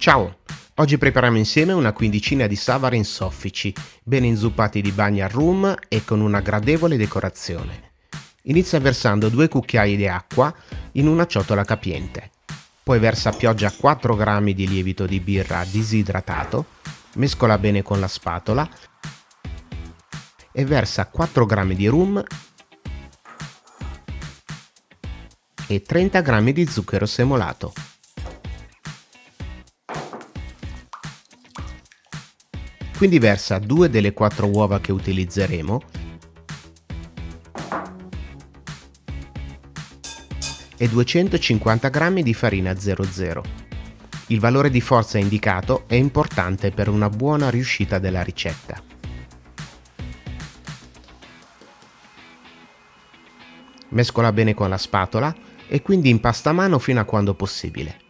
Ciao! Oggi prepariamo insieme una quindicina di Savarin soffici, ben inzuppati di bagna al rum e con una gradevole decorazione. Inizia versando 2 cucchiai di acqua in una ciotola capiente. Poi versa a pioggia 4 grammi di lievito di birra disidratato, mescola bene con la spatola e versa 4 grammi di rum e 30 grammi di zucchero semolato. Quindi versa 2 delle 4 uova che utilizzeremo e 250 g di farina 00. Il valore di forza indicato è importante per una buona riuscita della ricetta. Mescola bene con la spatola e quindi impasta a mano fino a quando possibile.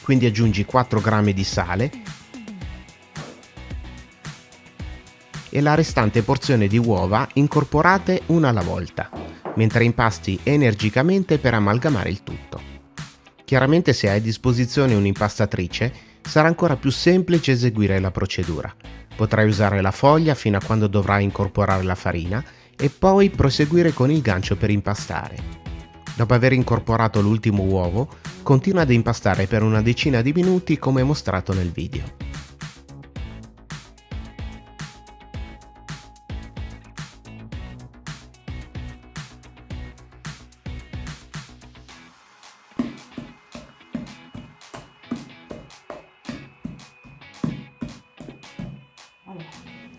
Quindi aggiungi 4 g di sale e la restante porzione di uova incorporate una alla volta, mentre impasti energicamente per amalgamare il tutto. Chiaramente se hai a disposizione un'impastatrice sarà ancora più semplice eseguire la procedura. Potrai usare la foglia fino a quando dovrai incorporare la farina e poi proseguire con il gancio per impastare. Dopo aver incorporato l'ultimo uovo, continua ad impastare per una decina di minuti come mostrato nel video.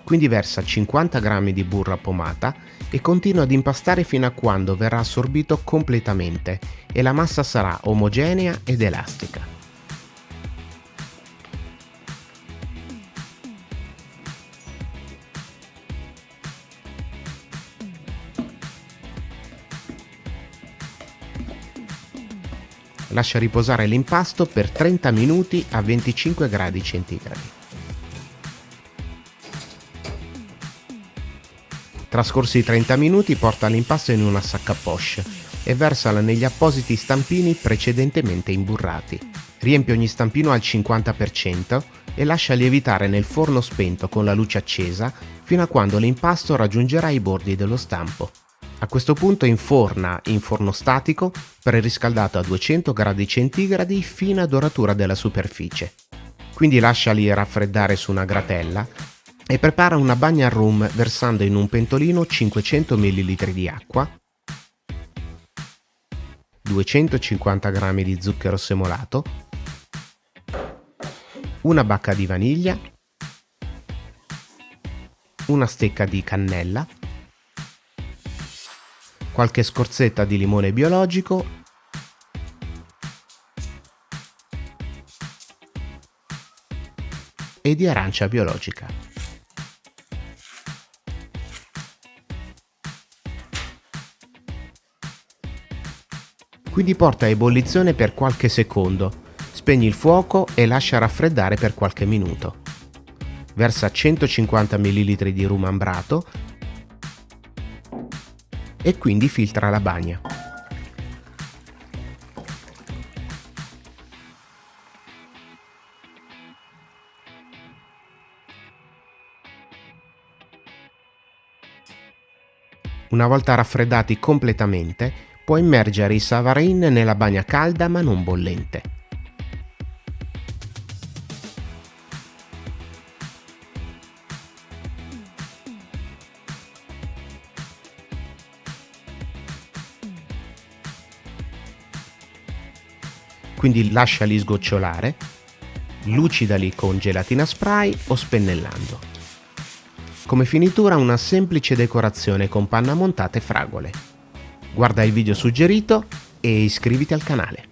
Quindi versa 50 g di burro appomata e continua ad impastare fino a quando verrà assorbito completamente e la massa sarà omogenea ed elastica. Lascia riposare l'impasto per 30 minuti a 25 gradi centigradi. Trascorsi i 30 minuti porta l'impasto in una sacca poche e versala negli appositi stampini precedentemente imburrati. Riempi ogni stampino al 50% e lascia lievitare nel forno spento con la luce accesa fino a quando l'impasto raggiungerà i bordi dello stampo. A questo punto inforna in forno statico preriscaldato a 200 gradi centigradi fino a doratura della superficie. Quindi lasciali raffreddare su una gratella e prepara una bagna al rum versando in un pentolino 500 ml di acqua, 250 g di zucchero semolato, una bacca di vaniglia, una stecca di cannella, qualche scorzetta di limone biologico e di arancia biologica. Quindi porta a ebollizione per qualche secondo, spegni il fuoco e lascia raffreddare per qualche minuto. Versa 150 ml di rum ambrato e quindi filtra la bagna. Una volta raffreddati completamente, puoi immergere i Savarin nella bagna calda ma non bollente. Quindi lasciali sgocciolare, lucidali con gelatina spray o spennellando. Come finitura una semplice decorazione con panna montata e fragole. Guarda il video suggerito e iscriviti al canale.